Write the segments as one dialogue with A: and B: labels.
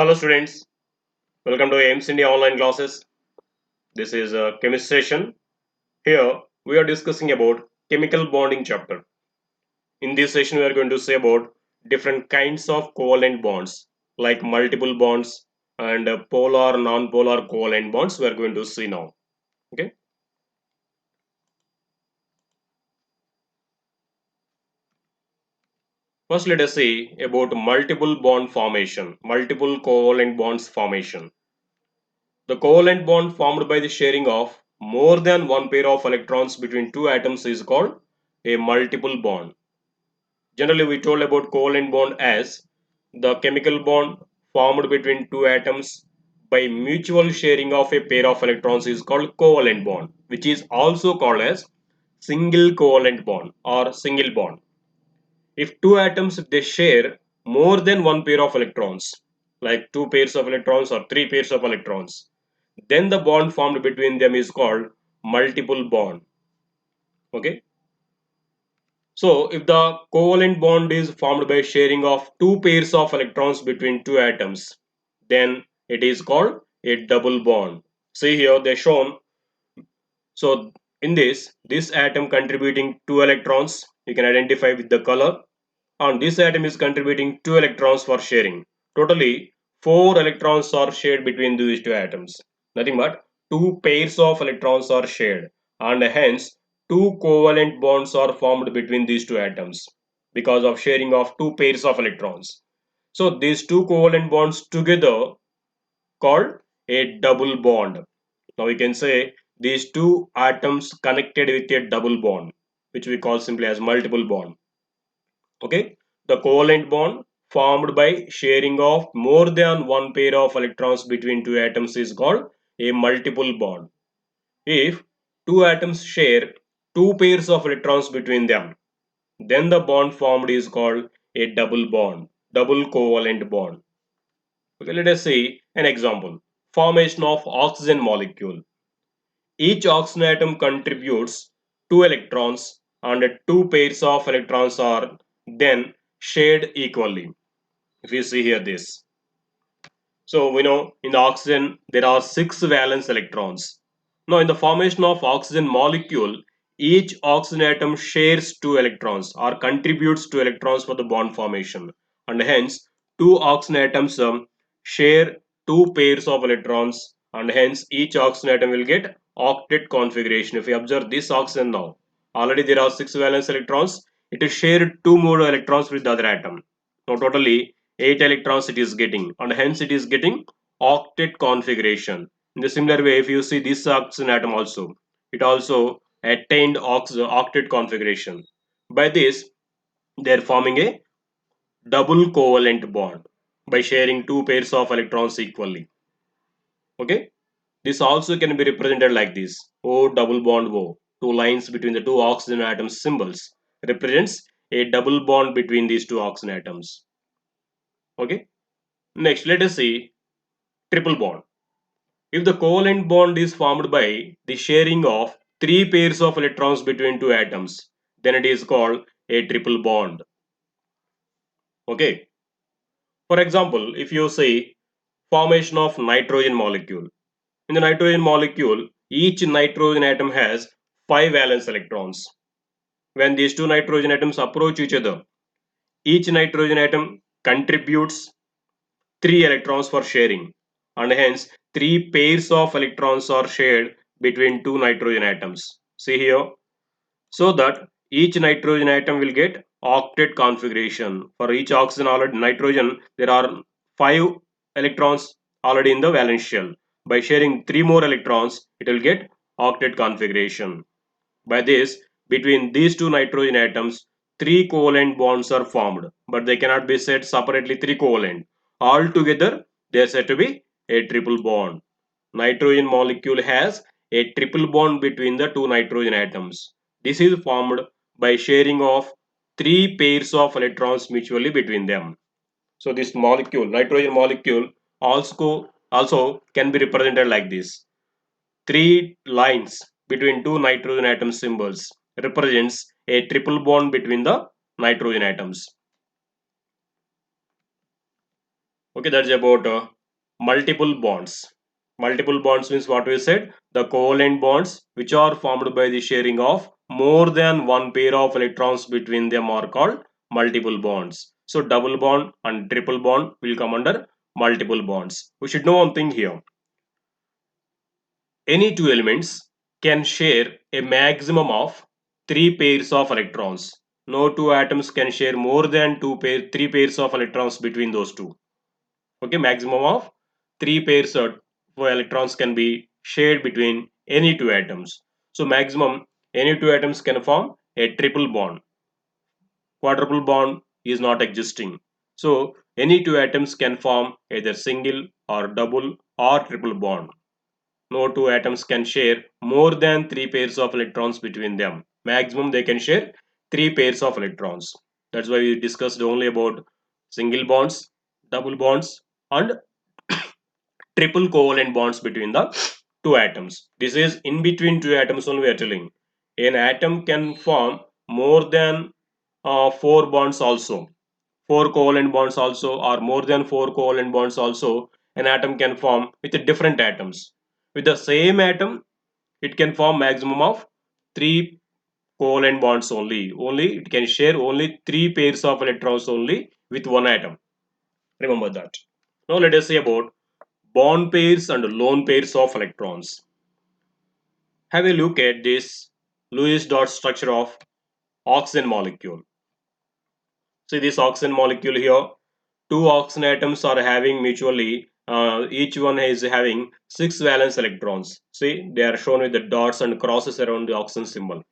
A: Hello students, welcome to AIMS India online classes. This is a chemistry session. Here we are discussing about chemical bonding chapter. In this session we are going to say about different kinds of covalent bonds like multiple bonds and polar non-polar covalent bonds we are going to see now. Okay. First let us see about multiple bond formation, multiple covalent bonds formation. The covalent bond formed by the sharing of more than one pair of electrons between two atoms is called a multiple bond. Generally, we told about covalent bond as the chemical bond formed between two atoms by mutual sharing of a pair of electrons is called covalent bond, which is also called as single covalent bond or single bond. If two atoms they share more than one pair of electrons, like two pairs of electrons or three pairs of electrons, then the bond formed between them is called multiple bond. Okay. So if the covalent bond is formed by sharing of two pairs of electrons between two atoms, then it is called a double bond. See here they shown. So in this atom contributing two electrons, you can identify with the color, and this atom is contributing two electrons for sharing. Totally four electrons are shared between these two atoms. Nothing but two pairs of electrons are shared, and hence two covalent bonds are formed between these two atoms because of sharing of two pairs of electrons. So these two covalent bonds together called a double bond. Now we can say these two atoms connected with a double bond, which we call simply as multiple bond. Okay, the covalent bond formed by sharing of more than one pair of electrons between two atoms is called a multiple bond. If two atoms share two pairs of electrons between them, then the bond formed is called a double bond, double covalent bond. Okay, let us see an example. Formation of oxygen molecule. Each oxygen atom contributes two electrons and two pairs of electrons are then shared equally. If you see here this. So we know in the oxygen there are six valence electrons. Now in the formation of oxygen molecule, each oxygen atom shares two electrons or contributes two electrons for the bond formation, and hence two oxygen atoms share two pairs of electrons, and hence each oxygen atom will get octet configuration. If you observe this oxygen now, already there are six valence electrons. It is shared two more electrons with the other atom. Now totally 8 electrons it is getting, and hence it is getting octet configuration. In the similar way, if you see this oxygen atom also, it also attained octet configuration. By this they are forming a double covalent bond by sharing two pairs of electrons equally. Okay, this also can be represented like this: O double bond O. Two lines between the two oxygen atoms symbols represents a double bond between these two oxygen atoms. Okay, next let us see triple bond. If the covalent bond is formed by the sharing of three pairs of electrons between two atoms, then it is called a triple bond. Okay. For example, if you say formation of nitrogen molecule. In the nitrogen molecule, each nitrogen atom has five valence electrons. When these two nitrogen atoms approach each other, each nitrogen atom contributes three electrons for sharing, and hence three pairs of electrons are shared between two nitrogen atoms. See here, so that each nitrogen atom will get octet configuration. For each oxygen already nitrogen, there are five electrons already in the valence shell. By sharing three more electrons, it will get octet configuration. By this, between these two nitrogen atoms, three covalent bonds are formed, but they cannot be said separately three covalent. Altogether, they are said to be a triple bond. Nitrogen molecule has a triple bond between the two nitrogen atoms. This is formed by sharing of three pairs of electrons mutually between them. So this molecule, nitrogen molecule, also can be represented like this. Three lines between two nitrogen atom symbols represents a triple bond between the nitrogen atoms. Okay, that's about multiple bonds. Multiple bonds means what we said, the covalent bonds which are formed by the sharing of more than one pair of electrons between them are called multiple bonds. So double bond and triple bond will come under multiple bonds. We should know one thing here. Any two elements can share a maximum of three pairs of electrons. No two atoms can share more than three pairs of electrons between those two. Okay, maximum of three pairs of electrons can be shared between any two atoms. So maximum any two atoms can form a triple bond. Quadruple bond is not existing. So any two atoms can form either single or double or triple bond. No two atoms can share more than three pairs of electrons between them. Maximum they can share three pairs of electrons. That's why we discussed only about single bonds, double bonds, and triple covalent bonds between the two atoms. This is in between two atoms only we are telling. An atom can form more than four bonds also. Four covalent bonds also, or more than four covalent bonds also, an atom can form with different atoms. With the same atom, it can form maximum of three covalent bonds only. Only it can share only three pairs of electrons only with one atom. Remember that. Now let us see about bond pairs and lone pairs of electrons. Have a look at this Lewis dot structure of oxygen molecule. See this oxygen molecule here. Two oxygen atoms are having mutually, each one is having six valence electrons. See, they are shown with the dots and crosses around the oxygen symbol.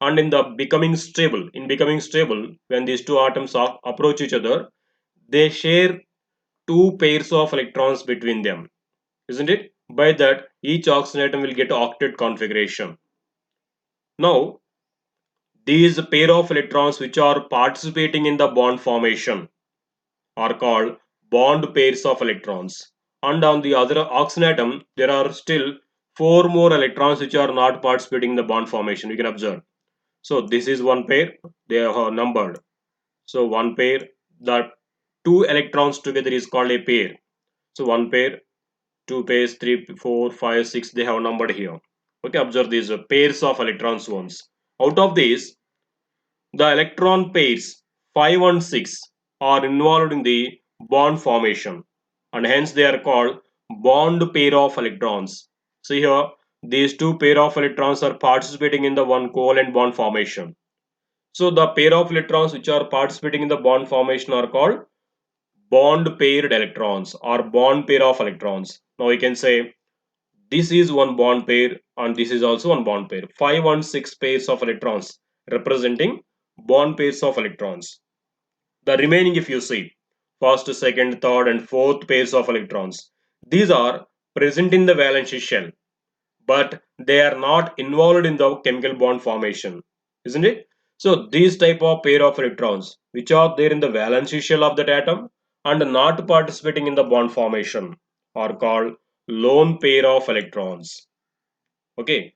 A: And in the becoming stable, when these two atoms approach each other, they share two pairs of electrons between them, isn't it? By that, each oxygen atom will get octet configuration. Now, these pair of electrons which are participating in the bond formation are called bond pairs of electrons. And on the other oxygen atom, there are still four more electrons which are not participating in the bond formation. You can observe. So this is one pair. They are numbered. So one pair, the two electrons together is called a pair. So one pair, two pairs, three, four, five, six. They have numbered here. Okay, observe these pairs of electrons ones. Out of these, the electron pairs 5 and 6 are involved in the bond formation, and hence they are called bond pair of electrons. See here, these two pair of electrons are participating in the one covalent bond formation. So the pair of electrons which are participating in the bond formation are called bond paired electrons or bond pair of electrons. Now we can say this is one bond pair and this is also one bond pair. 5 and 6 pairs of electrons representing bond pairs of electrons. The remaining, if you see, first, second, third, and fourth pairs of electrons, these are present in the valence shell, but they are not involved in the chemical bond formation, isn't it? So these type of pair of electrons, which are there in the valence shell of that atom and not participating in the bond formation, are called lone pair of electrons. Okay,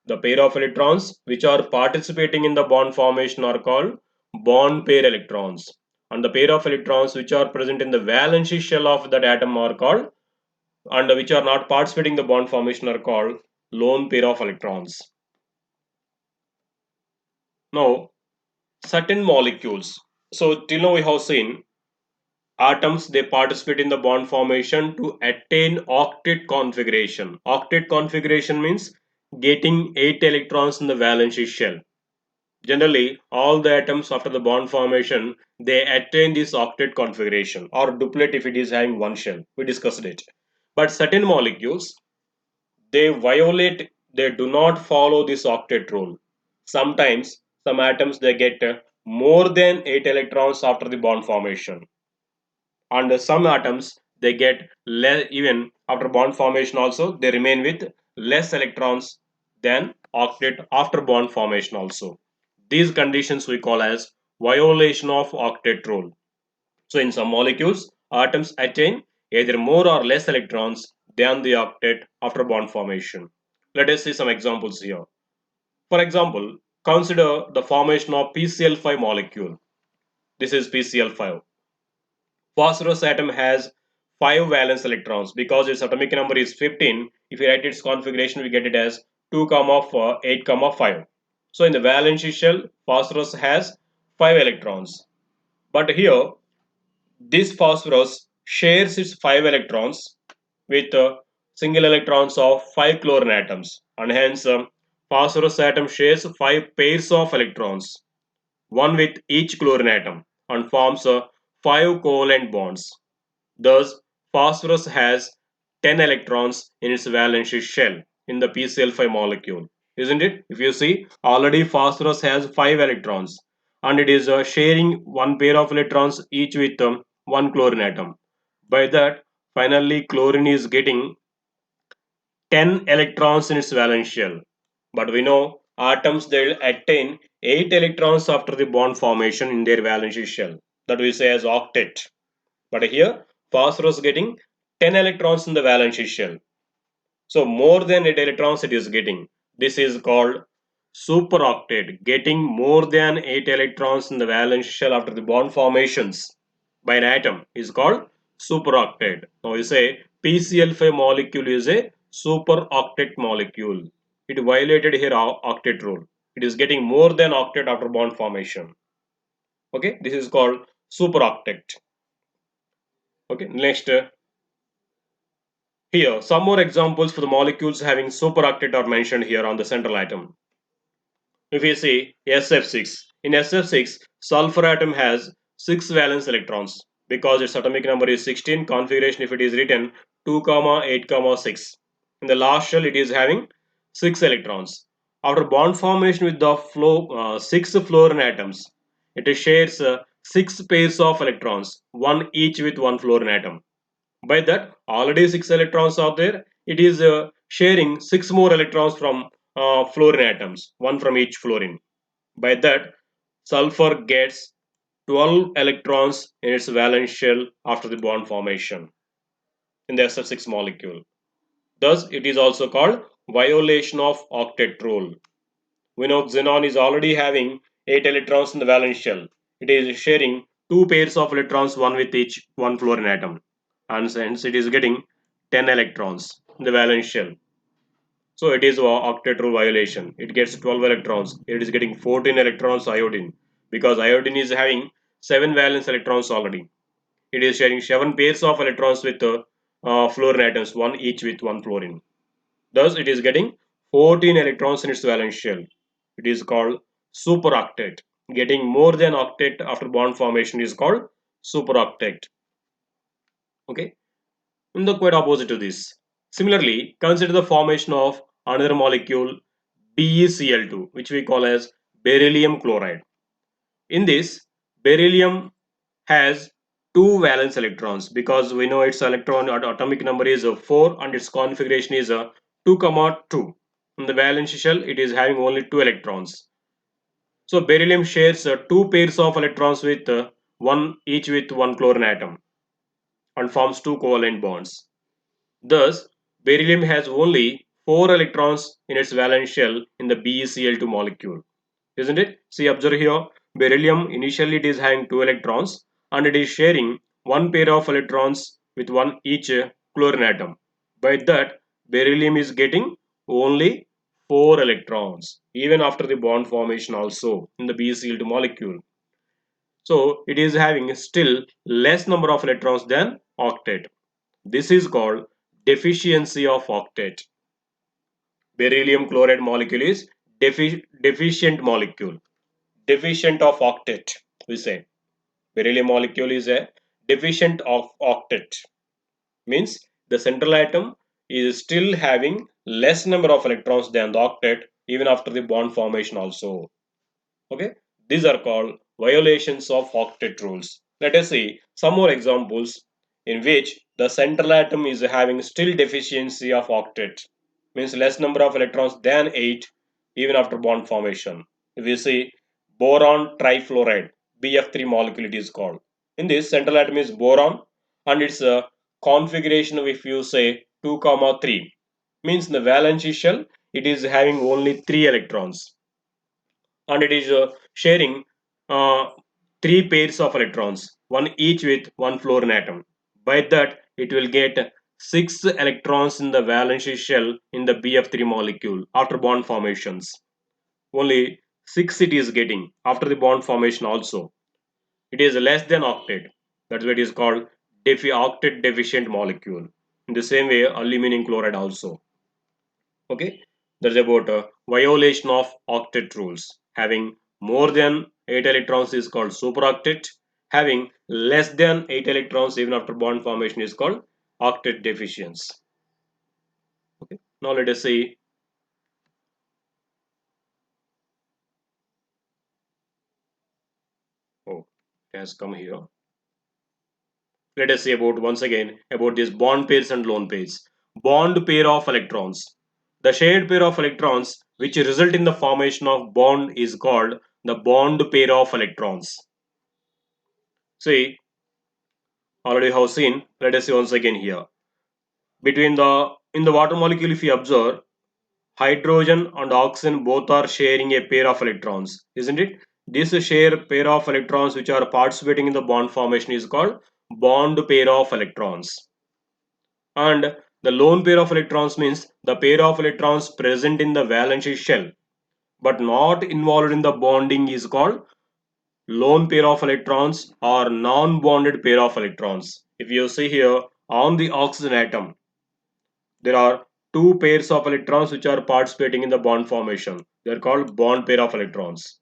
A: the pair of electrons which are participating in the bond formation are called bond pair electrons. And the pair of electrons which are present in the valence shell of that atom are called, and which are not participating in the bond formation are called lone pair of electrons. Now, certain molecules. So till now we have seen atoms they participate in the bond formation to attain octet configuration. Octet configuration means getting 8 electrons in the valence shell. Generally, all the atoms after the bond formation, they attain this octet configuration or duplet if it is having one shell. We discussed it. But certain molecules, they do not follow this octet rule. Sometimes, some atoms, they get more than 8 electrons after the bond formation. And some atoms, they get less, even after bond formation also, they remain with less electrons than octet after bond formation also. These conditions we call as violation of octet rule. So in some molecules, atoms attain either more or less electrons than the octet after bond formation. Let us see some examples here. For example, consider the formation of PCl5 molecule. This is PCl5. Phosphorus atom has 5 valence electrons because its atomic number is 15. If we write its configuration, we get it as 2, 8, 5. So in the valence shell, phosphorus has 5 electrons. But here, this phosphorus shares its 5 electrons with single electrons of 5 chlorine atoms, and hence phosphorus atom shares 5 pairs of electrons, one with each chlorine atom, and forms 5 covalent bonds. Thus, phosphorus has 10 electrons in its valence shell in the PCl5 molecule, isn't it? If you see, already phosphorus has 5 electrons, and it is sharing one pair of electrons each with one chlorine atom. By that, finally chlorine is getting 10 electrons in its valence shell. But we know atoms they will attain 8 electrons after the bond formation in their valence shell. That we say as octet. But here phosphorus getting 10 electrons in the valence shell. So more than 8 electrons it is getting. This is called superoctet, getting more than 8 electrons in the valence shell after the bond formations by an atom is called superoctet. Now you say PCl5 molecule is a superoctet molecule. It violated here octet rule. It is getting more than octet after bond formation. Okay, this is called superoctet. Okay, next here some more examples for the molecules having superoctet are mentioned here on the central atom. If you see SF6, in SF6, sulfur atom has 6 valence electrons because its atomic number is 16. Configuration, if it is written 2, 8, 6. In the last shell, it is having 6 electrons. After bond formation with the 6 fluorine atoms, it shares 6 pairs of electrons, one each with one fluorine atom. By that, already 6 electrons are there. It is sharing 6 more electrons from fluorine atoms, one from each fluorine. By that, sulfur gets 12 electrons in its valence shell after the bond formation in the SF6 molecule. Thus, it is also called violation of octet rule. We know xenon is already having 8 electrons in the valence shell. It is sharing 2 pairs of electrons, one with each one fluorine atom, and hence it is getting 10 electrons in the valence shell. So it is a octet rule violation. It gets 12 electrons. It is getting 14 electrons iodine because iodine is having 7 valence electrons already. It is sharing 7 pairs of electrons with fluorine atoms, one each with one fluorine. Thus, it is getting 14 electrons in its valence shell. It is called superoctet. Getting more than octet after bond formation is called superoctet. Okay. In the quite opposite to this. Similarly, consider the formation of another molecule BeCl2, which we call as beryllium chloride. In this, beryllium has two valence electrons because we know its electron atomic number is 4 and its configuration is 2, 2. In the valence shell, it is having only 2 electrons. So beryllium shares 2 pairs of electrons with one each with one chlorine atom and forms 2 covalent bonds. Thus, beryllium has only 4 electrons in its valence shell in the BeCl2 molecule. Isn't it? See, observe here, beryllium initially it is having 2 electrons and it is sharing one pair of electrons with one each chlorine atom. By that, beryllium is getting only 4 electrons even after the bond formation also in the BeCl2 molecule. So, it is having still less number of electrons than octet. This is called deficiency of octet. Beryllium chloride molecule is deficient molecule, deficient of octet. We say beryllium molecule is a deficient of octet. Means the central atom is still having less number of electrons than the octet even after the bond formation also. Okay, these are called violations of octet rules. Let us see some more examples in which the central atom is having still deficiency of octet, means less number of electrons than 8 even after bond formation. If you see boron trifluoride, BF3 molecule it is called. In this central atom is boron and its configuration if you say 2, 3 means in the valence shell it is having only 3 electrons and it is sharing uh, three pairs of electrons, one each with one fluorine atom. By that, it will get six electrons in the valence shell in the BF3 molecule after bond formations. Only six it is getting after the bond formation also. It is less than octet. That's why it is called octet deficient molecule. In the same way, aluminum chloride also. Okay, that's about violation of octet rules. Having more than 8 electrons is called superoctet. Having less than 8 electrons even after bond formation is called octet deficiency. Okay, now let us see. Oh, it has come here. Let us see about once again about these bond pairs and lone pairs. Bond pair of electrons. The shared pair of electrons which result in the formation of bond is called the bond pair of electrons. See, already have seen. Let us see once again here. Between the in the water molecule, if you observe, hydrogen and oxygen both are sharing a pair of electrons, isn't it? This share pair of electrons which are participating in the bond formation is called bond pair of electrons. And the lone pair of electrons means the pair of electrons present in the valence shell but not involved in the bonding is called lone pair of electrons or non-bonded pair of electrons. If you see here on the oxygen atom, there are two pairs of electrons which are participating in the bond formation. They are called bond pair of electrons.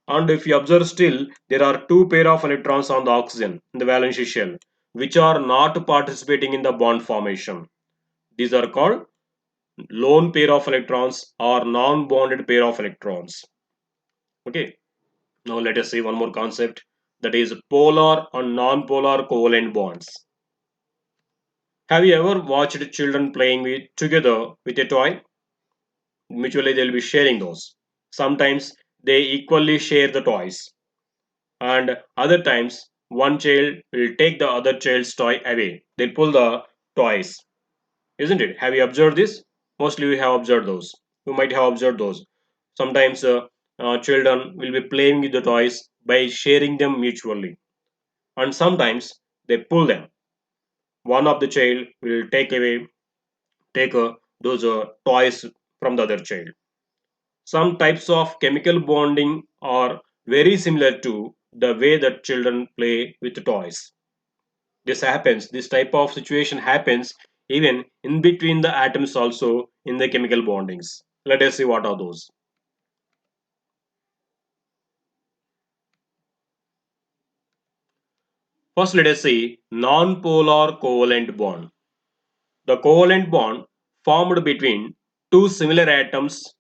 A: And if you observe still, there are two pair of electrons on the oxygen in the valence shell which are not participating in the bond formation. These are called lone pair of electrons or non-bonded pair of electrons. Okay, now let us see one more concept, that is polar and non-polar covalent bonds. Have you ever watched children playing together with a toy? Mutually they'll be sharing those. Sometimes they equally share the toys, and other times one child will take the other child's toy away. They'll pull the toys, isn't it? Have you observed this? Mostly we have observed those. You might have observed those. Sometimes children will be playing with the toys by sharing them mutually, and sometimes they pull them. One of the child will take those toys from the other child. Some types of chemical bonding are very similar to the way that children play with toys. This type of situation happens even in between the atoms also in the chemical bondings. Let us see what are those. First, let us see non-polar covalent bond. The covalent bond formed between two similar atoms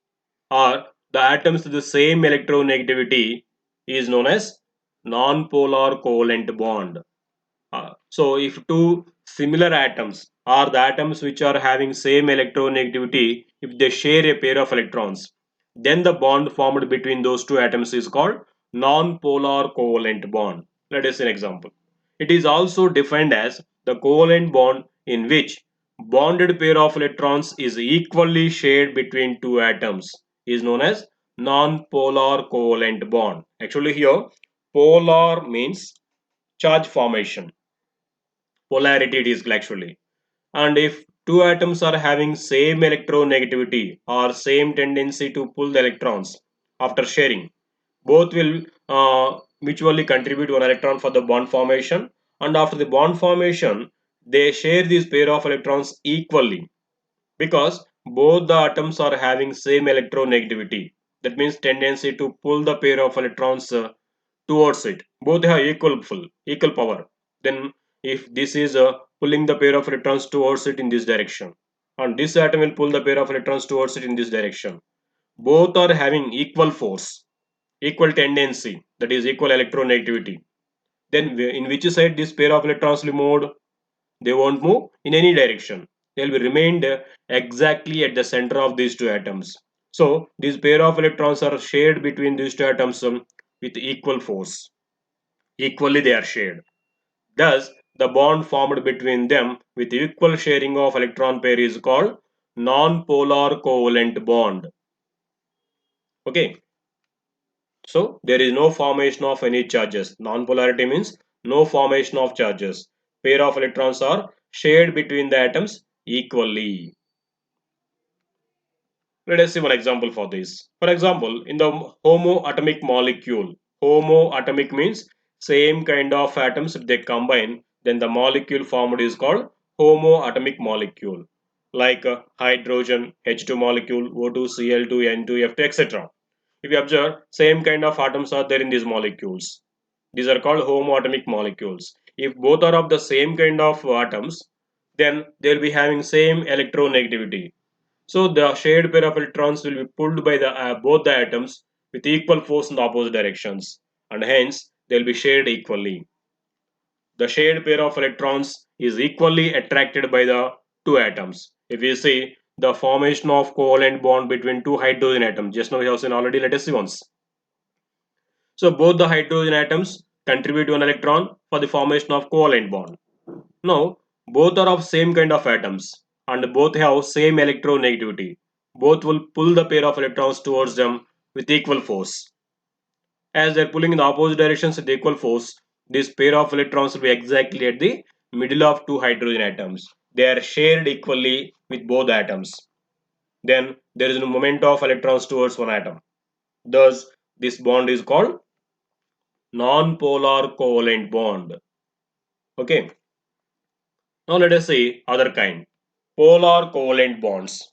A: or the atoms with the same electronegativity is known as non-polar covalent bond. So if two similar atoms are the atoms which are having same electronegativity, if they share a pair of electrons, then the bond formed between those two atoms is called non-polar covalent bond. Let us see an example. It is also defined as the covalent bond in which bonded pair of electrons is equally shared between two atoms is known as non-polar covalent bond. Actually here polar means charge formation, polarity it is actually. And if two atoms are having same electronegativity or same tendency to pull the electrons after sharing, both will mutually contribute one electron for the bond formation, and after the bond formation they share this pair of electrons equally because both the atoms are having same electronegativity. That means tendency to pull the pair of electrons towards it. Both have equal power. Then if this is pulling the pair of electrons towards it in this direction, and this atom will pull the pair of electrons towards it in this direction, both are having equal force, equal tendency, that is equal electronegativity. Then in which side this pair of electrons will move? They won't move in any direction. They'll be remained exactly at the center of these two atoms. So these pair of electrons are shared between these two atoms with equal force. Equally they are shared. Thus, the bond formed between them with equal sharing of electron pair is called non-polar covalent bond. Okay. So there is no formation of any charges. Non-polarity means no formation of charges. Pair of electrons are shared between the atoms equally. Let us see one example for this. For example, in the homoatomic molecule, homoatomic means same kind of atoms, if they combine, then the molecule formed is called homoatomic molecule. Like hydrogen, H2 molecule, O2, Cl2, N2, F2, etc. If you observe, same kind of atoms are there in these molecules. These are called homoatomic molecules. If both are of the same kind of atoms, then they will be having same electronegativity. So the shared pair of electrons will be pulled by the both the atoms with equal force in the opposite directions, and hence they will be shared equally. The shared pair of electrons is equally attracted by the two atoms. If you see the formation of covalent bond between two hydrogen atoms, just now we have seen already. Let us see once. So both the hydrogen atoms contribute one electron for the formation of covalent bond. Now both are of same kind of atoms and both have same electronegativity. Both will pull the pair of electrons towards them with equal force. As they are pulling in the opposite directions with equal force, this pair of electrons will be exactly at the middle of two hydrogen atoms. They are shared equally with both atoms. Then there is a movement of electrons towards one atom. Thus, this bond is called non-polar covalent bond. Okay. Now let us see other kind. Polar covalent bonds.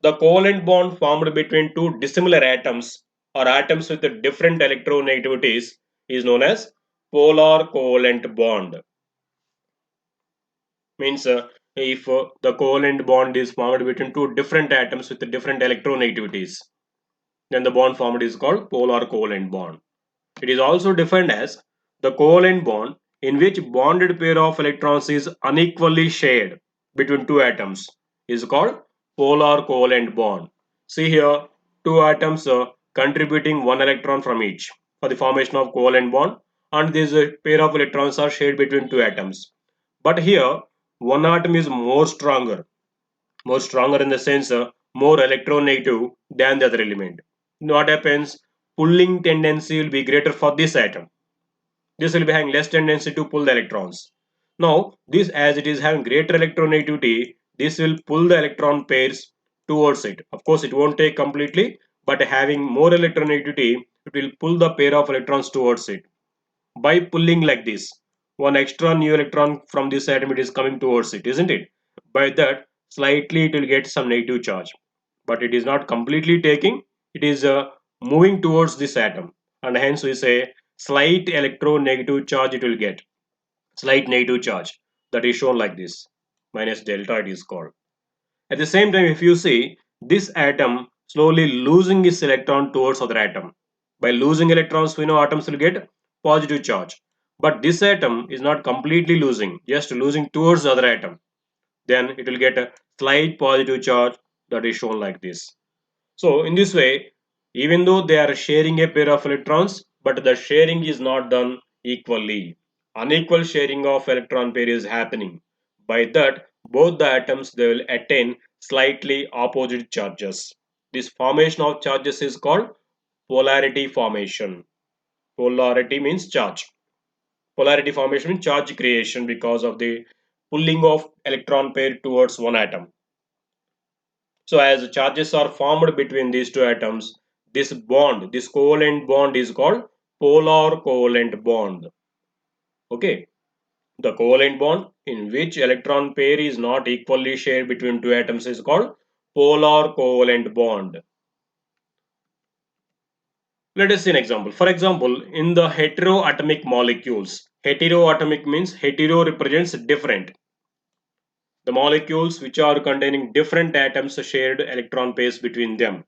A: The covalent bond formed between two dissimilar atoms or atoms with different electronegativities is known as polar covalent bond. Means if the covalent bond is formed between two different atoms with different electronegativities, then the bond formed is called polar covalent bond. It is also defined as the covalent bond in which bonded pair of electrons is unequally shared between two atoms is called polar covalent bond. See here, two atoms contributing one electron from each for the formation of covalent bond, and this pair of electrons are shared between two atoms. But here, one atom is more stronger in the sense more electronegative than the other element. What happens? Pulling tendency will be greater for this atom. This will be having less tendency to pull the electrons. Now, this as it is having greater electronegativity, this will pull the electron pairs towards it. Of course, it won't take completely, but having more electronegativity, it will pull the pair of electrons towards it. By pulling like this, one extra new electron from this atom it is coming towards it, isn't it? By that, slightly it will get some negative charge, but it is not completely taking, it is moving towards this atom, and hence we say slight electronegative charge it will get, slight negative charge, that is shown like this, minus delta it is called. At the same time, if you see this atom slowly losing its electron towards other atom, by losing electrons we know atoms will get positive charge, but this atom is not completely losing, just losing towards the other atom, then it will get a slight positive charge, that is shown like this. So in this way, even though they are sharing a pair of electrons, but the sharing is not done equally. Unequal sharing of electron pair is happening. By that, both the atoms they will attain slightly opposite charges. This formation of charges is called polarity formation. Polarity means charge. Polarity formation means charge creation because of the pulling of electron pair towards one atom. So as charges are formed between these two atoms, this bond, this covalent bond is called polar covalent bond. Okay, the covalent bond in which electron pair is not equally shared between two atoms is called polar covalent bond. Let us see an example. For example, in the heteroatomic molecules, heteroatomic means hetero represents different. The molecules which are containing different atoms shared electron pairs between them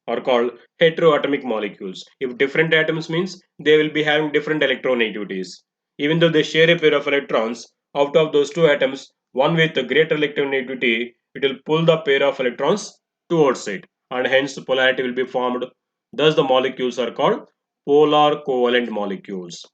A: are called heteroatomic molecules. If different atoms means they will be having different electronegativities. Even though they share a pair of electrons, out of those two atoms, one with a greater electronegativity, it will pull the pair of electrons towards it, and hence the polarity will be formed. Thus, the molecules are called polar covalent molecules.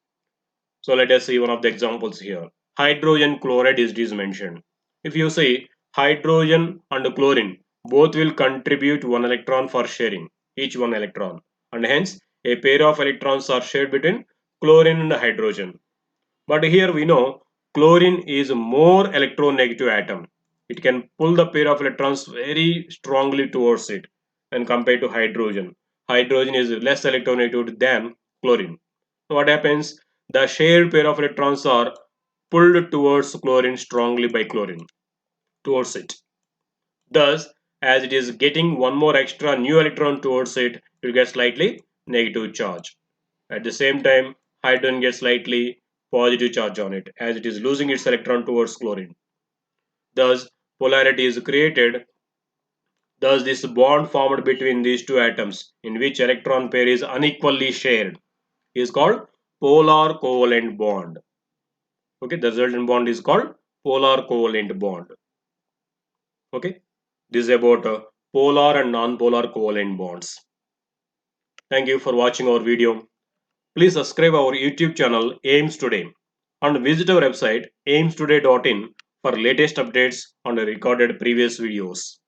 A: So let us see one of the examples here. Hydrogen chloride is mentioned. If you see hydrogen and chlorine, both will contribute one electron for sharing, each one electron. And hence, A pair of electrons are shared between chlorine and hydrogen. But here we know chlorine is a more electronegative atom. It can pull the pair of electrons very strongly towards it when compared to hydrogen. Hydrogen is less electronegative than chlorine. What happens? The shared pair of electrons are pulled towards chlorine strongly by chlorine towards it. Thus, as it is getting one more extra new electron towards it, it will get slightly negative charge. At the same time, hydrogen gets slightly positive charge on it as it is losing its electron towards chlorine. Thus, polarity is created. Thus, this bond formed between these two atoms in which electron pair is unequally shared is called polar covalent bond. Okay, the resultant bond is called polar covalent bond. Okay, this is about polar and non-polar covalent bonds. Thank you for watching our video. Please subscribe our YouTube channel AIMS Today and visit our website aimstoday.in for latest updates on recorded previous videos.